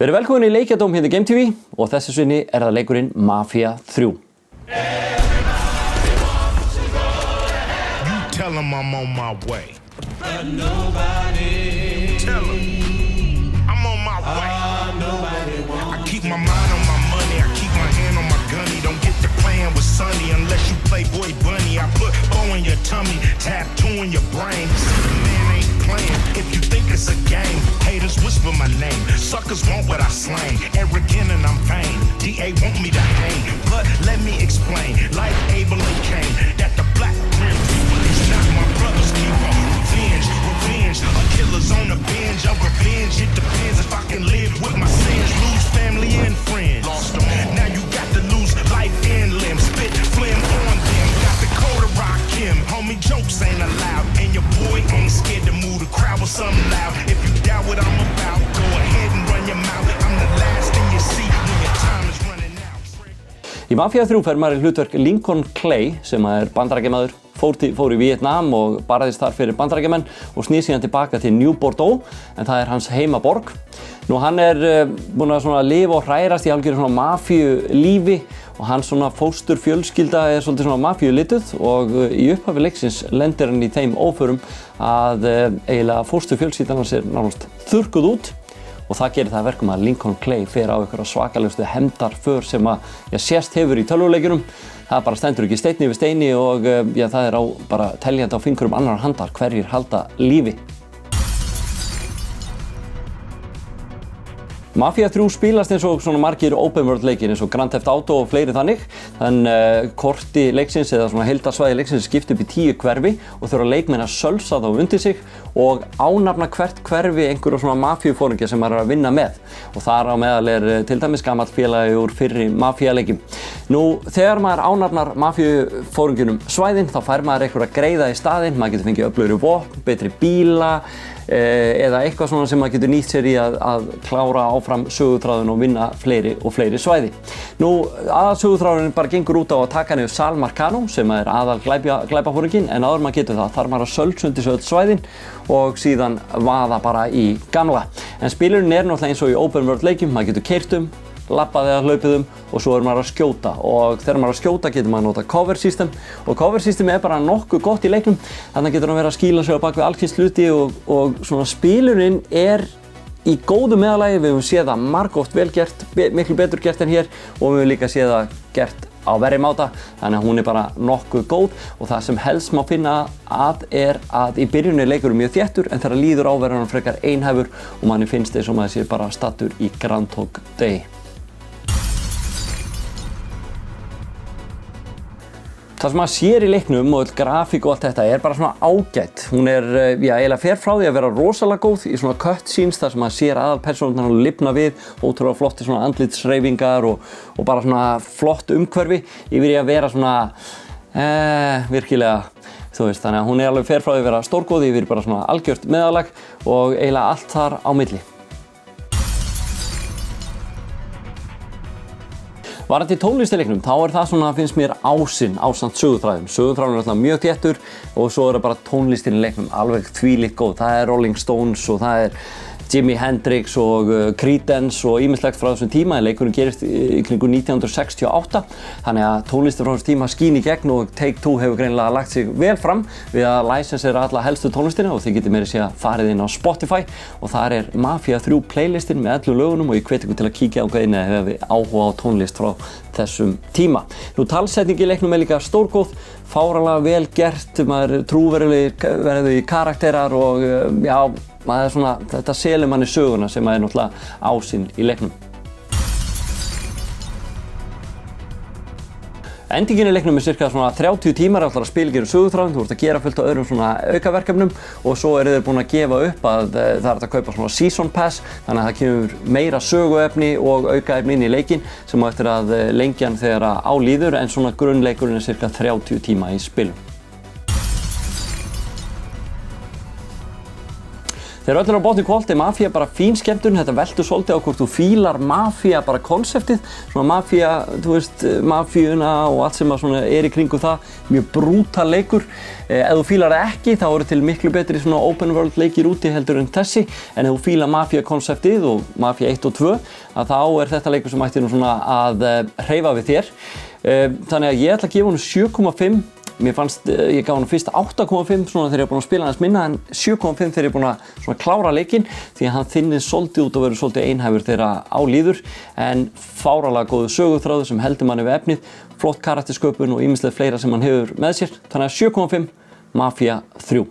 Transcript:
Verið velkomin í Leikjadóm hérna í Game TV og þessu sinni það leikurinn Mafia 3. You tell them I'm on my way. But nobody. Tell them I'm on my way. I keep my mind on my money. I keep my hand on my gunny. Don't get to playing with Sonny unless you play Boy Bunny. I put bow in your tummy, tattoo in your brain. See the man ain't playing if you think it's a game. Haters whisper my name. Suckers want what I slang. Arrogant and I'm vain. DA want me to hang. But let me explain. Like Abel and Cain. That the black grim people is not my brother's keeper. Revenge. A killer's on a binge of revenge. It depends if I can live with my sins. Lose family and friends. Lost them all. Now you got to lose life and limbs. Spit phlegm on them. Got the code to rock him. Homie, jokes ain't allowed. And your boy ain't scared to move the crowd with something loud. If you doubt what I'm about, go ahead and run your mouth. I'm the last in your seat when your time is running out. Í Mafia 3 fer maður í hlutverk Lincoln Clay sem bandarækjamaður, fór í Vietnam og barðist þar fyrir bandarækjamenn og snýr síðan tilbaka til New Bordeaux en það hans heimaborg. Nú hann búinn að svona lifa og hrærast í algjöru svona mafíu lífi og hans svona fóstur fjölskylda svolítið svona mafíu lituð og í upphafi leiksins lendir hann í þeim óförum að eiginlega fóstur fjölskyldan hans nánast þurrkuð út og það gerir það að verkum að Lincoln Clay fer á einhverja svakalegustu hefndarför sem að sést hefur í tölvuleikjunum. Það bara stendur ekki steinn yfir steini og það á bara teljandi á fingurum annar handar hverjir halda lífi. Mafia 3 spilast eins og svona margir open world leikir eins og Grand Theft Auto og fleiri þannig. Korti leiksins eða svona heildarsvæði leiksins skipt upp í 10 hverfi og þurfa leikmenn að sölsa þá undir sig og ánafna hvert hverfi einhverja svona mafíuforingja sem maður að vinna með. Og þar á meðal til dæmis gamall félagi úr fyrri mafíuleikjum. Nú, þegar maður ánafnar mafíuforingjunum svæðin þá fær maður einhverja greiða í staðinn, maður getur fengið öflugri vopn, betri bíla, eða eitthvað svona sem maður getur nýtt sér í að klára áfram söguþráðin og vinna fleiri og fleiri svæði. Nú, aðalsöguþráðin bara gengur út á að taka niður Sal Marcano sem aðal glæpaforinginn en áður maður getur það þarf maður að söldsundis öll svæðin og síðan vaða bara í gamla. En spilurinn náttúrulega eins og í open world leikjum, maður getur keyrt lappað eða hlaupið og svo maður að skjóta og þegar maður að skjóta getur maður að nota cover system og cover system bara nokkuð gott í leiknum þannig getur hann verið að skýla sig á bak við allkyns hluti og svona spilurinn í góðu meðalagi, við höfum séð það margoft vel gert, miklu betur gert en hér og við höfum líka séð það gert á verri máta þannig að hún bara nokkuð góð og það sem helst má finna að í byrjunni leikurinn mjög þéttur en þegar líður á verður hann frekar einhæfur og manni finnst eins og maður sé bara stattur í Groundhog Day. Það sem maður sér í leiknum og grafík og allt þetta bara svona ágætt. Hún eiginlega fer frá því að vera rosalega góð í svona cutscenes þar sem maður sér aðalpersónurnar lifna við, ótrúlega flotti svona andlitshreyfingar og bara svona flott umhverfi yfir í að vera svona virkilega, þú veist, þannig að hún alveg fer frá því að vera stórgóð yfir bara svona algjört meðalag og eiginlega allt þar á milli. Varðandi tónlist í leiknum, þá það svona, finnst mér ásamt söguþræðum. Söguþræðurinn alltaf mjög þéttur og svo það bara tónlistin í leiknum alveg þvílíkt góð. Það Rolling Stones og það Jimi Hendrix og Creedence og ýmislegt frá þessum tíma en leikurinn gerist í kringum 1968 þannig að tónlistin frá þessum tíma skín í gegn og Take-Two hefur greinilega lagt sig vel fram við að licensera alla helstu tónlistina og þið getið meira að segja farið inn á Spotify og þar Mafia 3 playlistin með 11 lögunum og ég hvet ykkur til að kíkja á hvernig þið hefur áhuga á tónlist frá þessum tíma. Nú talsetning í leiknum líka stórgóð, fáranlega vel gert, maður trúverðugir í karakterar og maður svona, þetta selur manni söguna sem náttúrulega ásýn í leiknum. Endingin í leiknum cirka svona 30 tímar ætlar að spila gerum söguþráðin, þú ert að gera fullt af öðrum svona aukaverkefnum og svo þeir búin að gefa upp að það hægt að kaupa svona season pass þannig að það kemur meira söguefni og aukaefni inn í leikinn sem á eftir að lengja hann þegar á líður en svona grunnleikurinn cirka 30 tíma í spilum. Þegar öll á botni hvolft Mafía bara fín skemmtun, þetta veltur svolítið á hvort þú fílar Mafía bara konseptið, svona Mafía, þú veist, Mafíuna og allt sem svona í kringum það, mjög brútal leikur. Ef þú fílar það ekki, þá eru til miklu betri svona open world leikir úti heldur en þessi, en ef þú fílar Mafía konseptið og Mafía 1 og 2, að þá þetta leikur sem ætti nú svona að hreyfa við þér. Þannig að ég ætla að gefa honum 7,5. Mér fannst, ég gaf hann fyrst 8,5 svona þegar ég búinn að spila hans minna, en 7,5 þegar ég búinn að svona klára leikinn, því að hann þynnist svolítið út og verður svolítið einhæfur þegar á líður, en fáralega góðu söguþráður sem heldur manni við efnið, flott karaktersköpun og ýmislegt fleira sem hann hefur með sér, þannig að 7,5 Mafía 3.